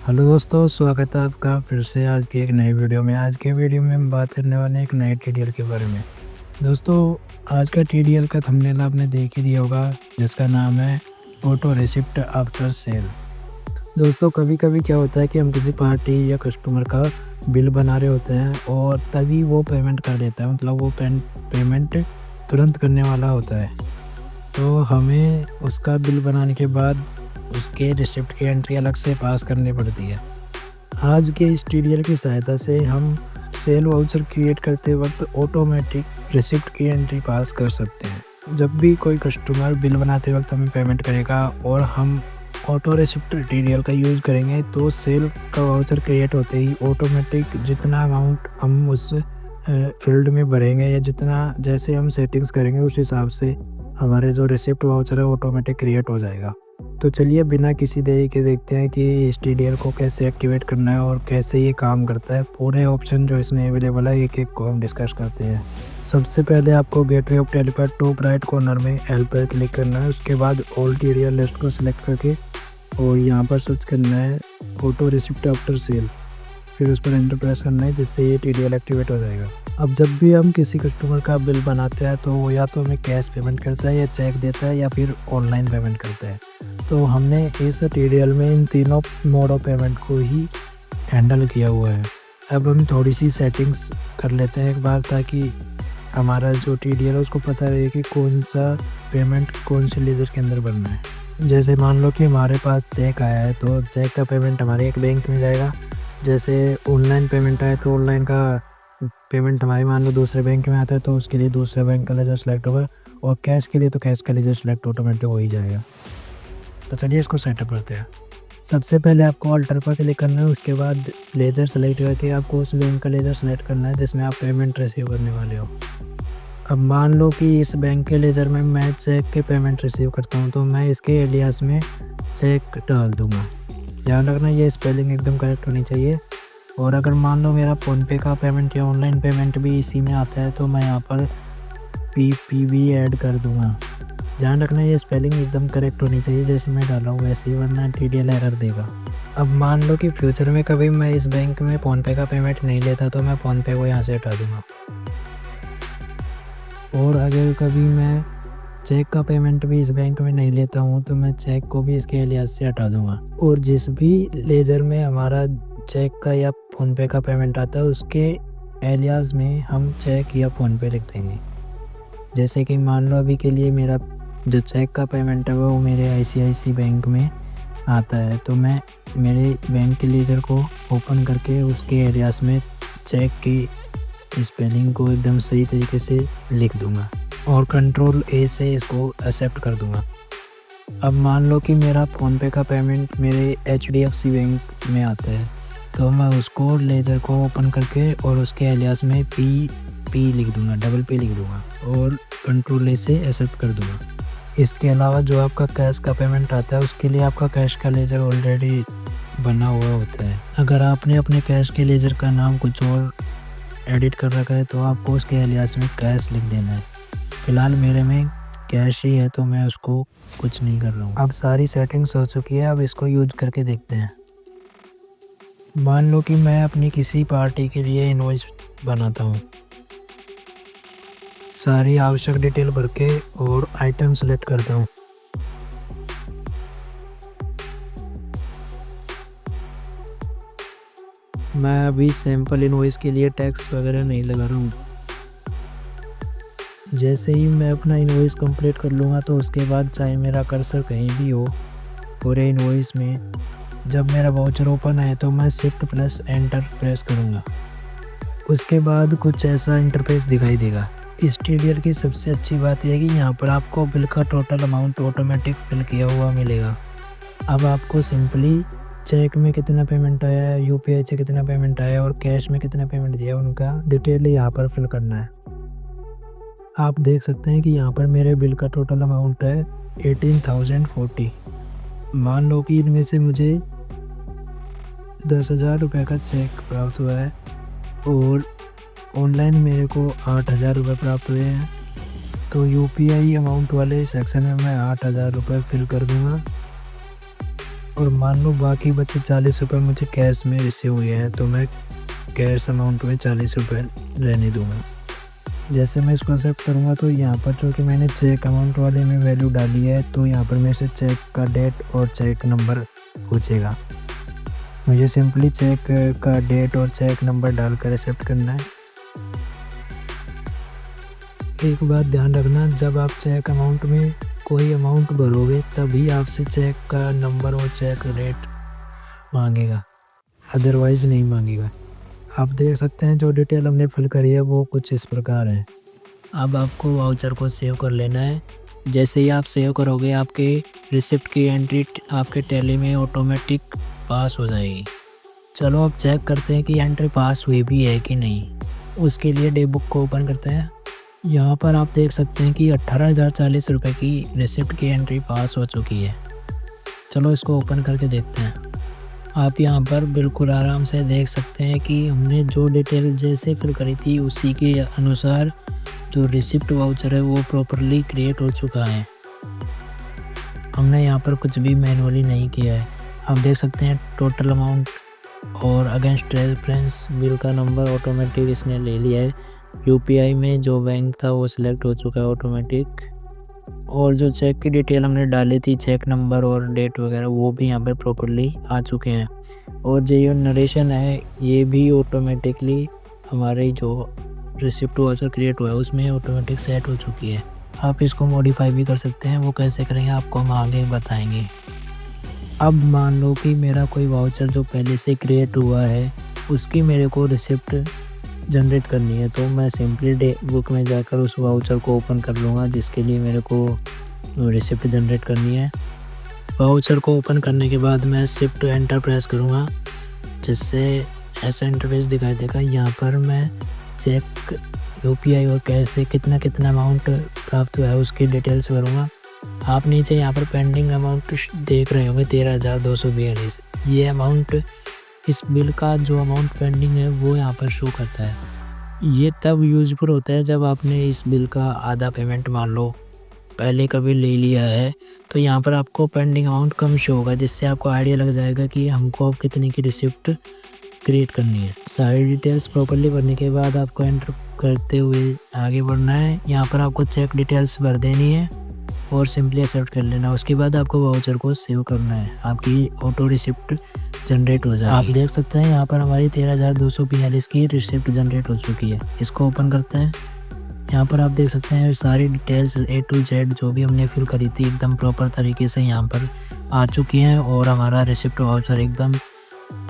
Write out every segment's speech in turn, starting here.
Hello दोस्तों, स्वागत है आपका फिर से आज की एक नई वीडियो में। आज के वीडियो में हम बात करने वाले हैं एक नए टीडीएल के बारे में। दोस्तों, आज का टीडीएल का थंबनेल आपने देख ही लिया होगा, जिसका नाम है ऑटो रिसिप्ट आफ्टर सेल। दोस्तों, कभी-कभी क्या होता है कि हम किसी पार्टी या कस्टमर का बिल बना रहे होते हैं और तभी वो पेमेंट कर देता है, मतलब वो पेमेंट तुरंत करने वाला होता है। तो हमें उसका बिल बनाने के बाद उसके रिसिप्ट की एंट्री अलग से पास करनी पड़ती है। आज के इस टीडीएल की सहायता से हम सेल वाउचर क्रिएट करते वक्त ऑटोमेटिक रिसिप्ट की एंट्री पास कर सकते हैं। जब भी कोई कस्टमर बिल बनाते वक्त हमें पेमेंट करेगा और हम ऑटो रिसिप्ट टीडीएल का यूज़ करेंगे, तो सेल का वाउचर क्रिएट होते ही ऑटोमेटिक जितना अमाउंट हम उस फील्ड में भरेंगे या जितना जैसे हम सेटिंग्स करेंगे, उस हिसाब से हमारे जो रिसिप्ट वाउचर है ऑटोमेटिक क्रिएट हो जाएगा। तो चलिए बिना किसी देरी के देखते हैं कि इस टीडीएल को कैसे एक्टिवेट करना है और कैसे ये काम करता है। पूरे ऑप्शन जो इसमें अवेलेबल है एक एक को हम डिस्कस करते हैं। सबसे पहले आपको gateway of telepath top right corner में एल पर क्लिक करना है। उसके बाद ऑल टीडीएल लिस्ट को सिलेक्ट करके और यहाँ पर सर्च करना है ऑटो रिसिप्ट आफ्टर सेल, फिर उस पर एंटर प्रेस करना है, जिससे ये टीडीएल एक्टिवेट हो जाएगा। अब जब भी हम किसी कस्टमर का बिल बनाते हैं तो वो या तो हमें कैश पेमेंट करता है या चेक देता है या फिर ऑनलाइन पेमेंट करता है। तो हमने इस टीडीएल में इन तीनों मोड ऑफ पेमेंट को ही हैंडल किया हुआ है। अब हम थोड़ी सी सेटिंग्स कर लेते हैं एक बार, ताकि हमारा जो टीडीएल है उसको पता रहे कि कौन सा पेमेंट कौन से लेजर के अंदर बनना है। जैसे मान लो कि हमारे पास चेक आया है तो चेक का पेमेंट हमारे एक बैंक में जाएगा। जैसे ऑनलाइन पेमेंट आए तो ऑनलाइन का पेमेंट हमारे मान लो दूसरे बैंक में आता है तो उसके लिए दूसरे बैंक का लेजर सेलेक्ट होगा, और कैश के लिए तो कैश का लेजर सेलेक्ट ऑटोमेटिक हो ही जाएगा। तो चलिए इसको सेटअप करते हैं। सबसे पहले आपको अल्टर पर क्लिक करना है। उसके बाद लेजर सेलेक्ट करके आपको उस बैंक का लेजर सेलेक्ट करना है जिसमें आप पेमेंट रिसीव करने वाले हो। अब मान लो कि इस बैंक के लेजर में मैं चेक के पेमेंट रिसीव करता हूँ, तो मैं इसके एलियास में चेक डाल दूँगा। ध्यान रखना ये स्पेलिंग एकदम करेक्ट होनी चाहिए। और अगर मान लो मेरा फ़ोनपे का पेमेंट या ऑनलाइन पेमेंट भी इसी में आता है तो मैं यहाँ पर PPB ऐड कर दूँगा। ध्यान रखना ये स्पेलिंग एकदम करेक्ट होनी चाहिए, जैसे मैं डाला हूँ वैसे ही, वरना टीडीएल एरर देगा। अब मान लो कि फ्यूचर में कभी मैं इस बैंक में फ़ोनपे का पेमेंट नहीं लेता तो मैं फ़ोनपे को यहाँ से हटा दूँगा। और अगर कभी मैं चेक का पेमेंट भी इस बैंक में नहीं लेता हूँ तो मैं चेक को भी इसके एलियास से हटा दूँगा। और जिस भी लेजर में हमारा चेक का या फ़ोनपे का पेमेंट आता है उसके एलियास में हम चेक या फ़ोनपे लिख देंगे। जैसे कि मान लो अभी के लिए मेरा जो चेक का पेमेंट है वो मेरे ICICI बैंक में आता है, तो मैं मेरे बैंक के लेजर को ओपन करके उसके एरियास में चेक की स्पेलिंग को एकदम सही तरीके से लिख दूंगा और कंट्रोल A से इसको एक्सेप्ट कर दूंगा। अब मान लो कि मेरा फ़ोनपे का पेमेंट मेरे HDFC बैंक में आता है, तो मैं उसको लेजर को ओपन करके और उसके एलियास में P लिख दूंगा, डबल P लिख दूंगा और कंट्रोल A से एक्सेप्ट कर दूंगा। इसके अलावा जो आपका कैश का पेमेंट आता है उसके लिए आपका कैश का लेजर ऑलरेडी बना हुआ होता है। अगर आपने अपने कैश के लेजर का नाम कुछ और एडिट कर रखा है तो आपको उसके एलियास में कैश लिख देना है। फ़िलहाल मेरे में कैश ही है तो मैं उसको कुछ नहीं कर रहा हूँ। अब सारी सेटिंग्स हो चुकी है, अब इसको यूज करके देखते हैं। मान लो कि मैं अपनी किसी पार्टी के लिए इनवॉइस बनाता हूँ। सारी आवश्यक डिटेल भर के और आइटम सेलेक्ट करता हूँ। मैं अभी सैम्पल इनवॉइस के लिए टैक्स वगैरह नहीं लगा रहा हूँ। जैसे ही मैं अपना इनवॉइस कंप्लीट कर लूँगा तो उसके बाद चाहे मेरा कर्सर कहीं भी हो पूरे इनवॉइस में, जब मेरा वाउचर ओपन आए तो मैं शिफ्ट प्लस एंटर प्रेस करूँगा। उसके बाद कुछ ऐसा इंटरफेस दिखाई देगा। इस टीडीएल की सबसे अच्छी बात यह है कि यहाँ पर आपको बिल का टोटल अमाउंट ऑटोमेटिक फिल किया हुआ मिलेगा। अब आपको सिंपली चेक में कितना पेमेंट आया है, UPI से कितना पेमेंट आया है और कैश में कितना पेमेंट दिया है उनका डिटेल यहाँ पर फिल करना है। आप देख सकते हैं कि यहाँ पर मेरे बिल का टोटल अमाउंट है 18,040। मान लो कि इनमें से मुझे 10,000 रुपये का चेक प्राप्त हुआ है और ऑनलाइन मेरे को 8,000 रुपये प्राप्त हुए हैं। तो UPI अमाउंट वाले सेक्शन में मैं 8,000 रुपये फिल कर दूंगा और मान लो बाकी बचे 40 रुपये मुझे कैश में रिसीव हुए हैं, तो मैं कैश अमाउंट में 40 रुपये रहने दूँगा। जैसे मैं इसको एक्सेप्ट करूँगा तो यहाँ पर चूँकि मैंने चेक अमाउंट वाले में वैल्यू डाली है, तो यहाँ पर मेरे से चेक का डेट और चेक नंबर पूछेगा। मुझे सिंपली चेक का डेट और चेक नंबर डालकर एक्सेप्ट करना है। एक बात ध्यान रखना, जब आप चेक अमाउंट में कोई अमाउंट भरोगे तभी आपसे चेक का नंबर और चेक डेट मांगेगा, अदरवाइज़ नहीं मांगेगा। आप देख सकते हैं जो डिटेल हमने फिल करी है वो कुछ इस प्रकार है। अब आपको वाउचर को सेव कर लेना है। जैसे ही आप सेव करोगे आपके रिसिप्ट की एंट्री आपके टैली में ऑटोमेटिक पास हो जाएगी। चलो अब चेक करते हैं कि एंट्री पास हुई भी है कि नहीं। उसके लिए डे बुक को ओपन करते हैं। यहाँ पर आप देख सकते हैं कि 18,040 रुपये की रिसिप्ट की एंट्री पास हो चुकी है। चलो इसको ओपन करके देखते हैं। आप यहाँ पर बिल्कुल आराम से देख सकते हैं कि हमने जो डिटेल जैसे फिल करी थी उसी के अनुसार जो रिसिप्ट वाउचर है वो प्रॉपरली क्रिएट हो चुका है। हमने यहाँ पर कुछ भी मैनुअली नहीं किया है। आप देख सकते हैं टोटल अमाउंट और अगेंस्ट रेफरेंस बिल का नंबर ऑटोमेटिक इसने ले लिया है। यूपीआई में जो बैंक था वो सिलेक्ट हो चुका है ऑटोमेटिक, और जो चेक की डिटेल हमने डाली थी चेक नंबर और डेट वगैरह वो भी यहाँ पर प्रॉपरली आ चुके हैं। और जो नरेशन है ये भी ऑटोमेटिकली हमारे जो रिसिप्ट वाउचर क्रिएट हुआ है उसमें ऑटोमेटिक सेट हो चुकी है। आप इसको मॉडिफाई भी कर सकते हैं, वो कैसे करेंगे आपको हम आगे बताएंगे। अब मान लो कि मेरा कोई वाउचर जो पहले से क्रिएट हुआ है उसकी मेरे को रिसिप्ट जनरेट करनी है, तो मैं सिंपली डे बुक में जाकर उस वाउचर को ओपन कर लूँगा जिसके लिए मेरे को रिसिप्ट जनरेट करनी है। वाउचर को ओपन करने के बाद मैं शिफ्ट एंटर प्रेस करूँगा जिससे ऐसा इंटरफेस दिखाई देगा। यहाँ पर मैं चेक यूपीआई और कैश से कितना अमाउंट प्राप्त हुआ है उसकी डिटेल्स भरूँगा। आप नीचे यहाँ पर पेंडिंग अमाउंट देख रहे होंगे 13,242। ये अमाउंट इस बिल का जो अमाउंट पेंडिंग है वो यहाँ पर शो करता है। ये तब यूजफुल होता है जब आपने इस बिल का आधा पेमेंट मान लो पहले कभी ले लिया है, तो यहाँ पर आपको पेंडिंग अमाउंट कम शो होगा जिससे आपको आइडिया लग जाएगा कि हमको अब कितने की रिसिप्ट क्रिएट करनी है। सारी डिटेल्स प्रॉपर्ली भरने के बाद आपको एंटर करते हुए आगे बढ़ना है। यहाँ पर आपको चेक डिटेल्स भर देनी है और सिंपली एक्सेप्ट कर लेना। उसके बाद आपको वाउचर को सेव करना है, आपकी ऑटो रिसिप्ट जनरेट हो जाएगी। आप देख सकते हैं यहाँ पर हमारी 13,242 की रिसिप्ट जनरेट हो चुकी है। इसको ओपन करते हैं। यहाँ पर आप देख सकते हैं सारी डिटेल्स A to Z जो भी हमने फिल करी थी एकदम प्रॉपर तरीके से यहाँ पर आ चुकी हैं और हमारा रिसिप्ट वाउचर एकदम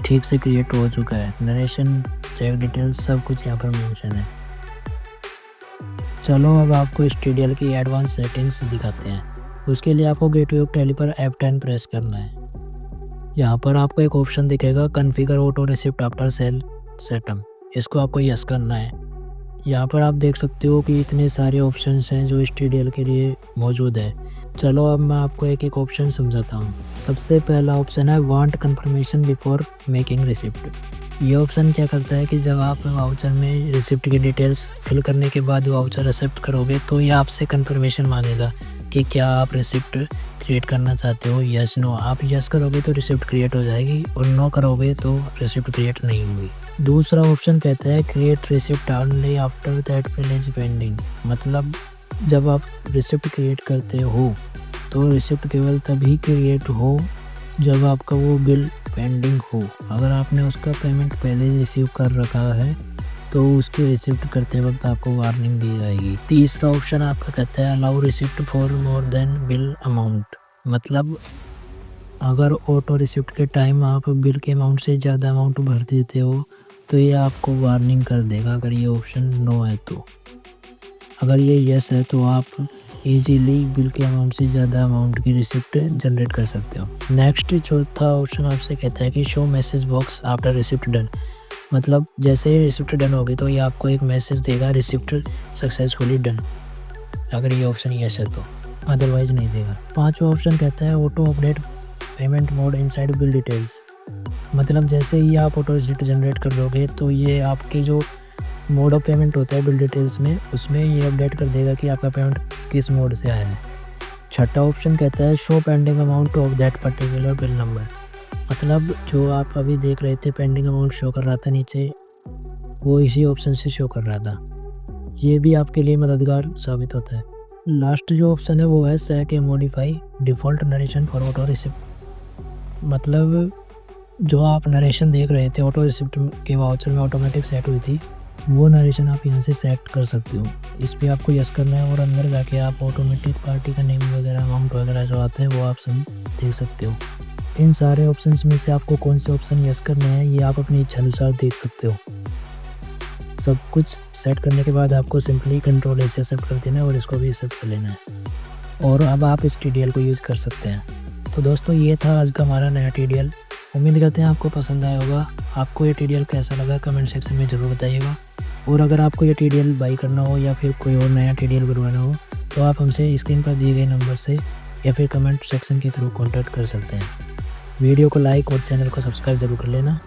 ठीक से क्रिएट हो चुका है। नरेशन, चेक डिटेल्स सब कुछ यहाँ पर मेंशन है। चलो अब आपको इस TDL की एडवांस सेटिंग्स दिखाते हैं। उसके लिए आपको गेटवे ऑफ टैली पर F10 प्रेस करना है। यहाँ पर आपको एक ऑप्शन दिखेगा configure auto receipt after sale setup, इसको आपको यस करना है। यहाँ पर आप देख सकते हो कि इतने सारे ऑप्शंस हैं जो इस TDL के लिए मौजूद है। चलो अब मैं आपको एक एक ऑप्शन समझाता हूँ। सबसे पहला ऑप्शन है want confirmation before making receipt. ये ऑप्शन क्या करता है कि जब आप वाउचर में रिसिप्ट की डिटेल्स फिल करने के बाद वाउचर एक्सेप्ट करोगे तो ये आपसे कंफर्मेशन मांगेगा कि क्या आप रिसिप्ट क्रिएट करना चाहते हो, यस नो। आप यस करोगे तो रिसिप्ट क्रिएट हो जाएगी और नो करोगे तो रिसिप्ट क्रिएट नहीं होगी। दूसरा ऑप्शन कहता है create receipt only after that bill is pending. मतलब जब आप रिसिप्ट क्रिएट करते हो तो रिसिप्ट केवल तभी क्रिएट हो जब आपका वो बिल पेंडिंग हो। अगर आपने उसका पेमेंट पहले रिसीव कर रखा है तो उसकी रिसिप्ट करते वक्त आपको वार्निंग दी जाएगी। तीसरा ऑप्शन आपका कहता है allow receipt for more than bill amount. मतलब अगर ऑटो रिसिप्ट के टाइम आप बिल के अमाउंट से ज़्यादा अमाउंट भर देते हो तो ये आपको वार्निंग कर देगा अगर ये ऑप्शन नो है तो। अगर ये यस है तो आप इजीली बिल के अमाउंट से ज़्यादा अमाउंट की रिसिप्ट जनरेट कर सकते हो। नेक्स्ट चौथा ऑप्शन आपसे कहता है कि show message box after receipt done. मतलब जैसे ही रिसिप्ट डन होगी तो ये आपको एक मैसेज देगा रिसिप्ट सक्सेसफुली डन, अगर ये ऑप्शन यस है तो, अदरवाइज नहीं देगा। पांचवा ऑप्शन कहता है auto update payment mode inside bill details. मतलब जैसे ही आप ऑटो रिसिप्ट जनरेट कर दोगे तो ये आपके जो मोड ऑफ पेमेंट होता है बिल डिटेल्स में उसमें ये अपडेट कर देगा कि आपका पेमेंट किस मोड से आया है। छठा ऑप्शन कहता है show pending amount of that particular bill number. मतलब जो आप अभी देख रहे थे पेंडिंग अमाउंट शो कर रहा था नीचे, वो इसी ऑप्शन से शो कर रहा था। ये भी आपके लिए मददगार साबित होता है। लास्ट जो ऑप्शन है वो है सेट या modify default narration for auto receipt. मतलब जो आप नरेशन देख रहे थे ऑटो रिसिप्ट के वाउचर में ऑटोमेटिक सेट हुई थी, वो नरेशन आप यहाँ से सेट कर सकते हो। इस पर आपको यस करना है और अंदर जाके आप ऑटोमेटिक पार्टी का नेम वगैरह अमाउंट वगैरह जो आते हैं वो आप सब देख सकते हो। इन सारे ऑप्शंस में से आपको कौन से ऑप्शन यस करने हैं ये आप अपनी इच्छा अनुसार देख सकते हो। सब कुछ सेट करने के बाद आपको सिंपली कंट्रोल ऐसे एक्सेप्ट कर देना है और इसको भी एक्सेप्ट कर लेना है और अब आप इस TDL को यूज़ कर सकते हैं। तो दोस्तों ये था आज का हमारा नया TDL। उम्मीद करते हैं आपको पसंद आया होगा। आपको ये TDL कैसा लगा कमेंट सेक्शन में ज़रूर बताइएगा। और अगर आपको ये TDL बाई करना हो या फिर कोई और नया TDL बनवाना हो तो आप हमसे स्क्रीन पर दिए गए नंबर से या फिर कमेंट सेक्शन के थ्रू कॉन्टैक्ट कर सकते हैं। वीडियो को लाइक और चैनल को सब्सक्राइब ज़रूर कर लेना।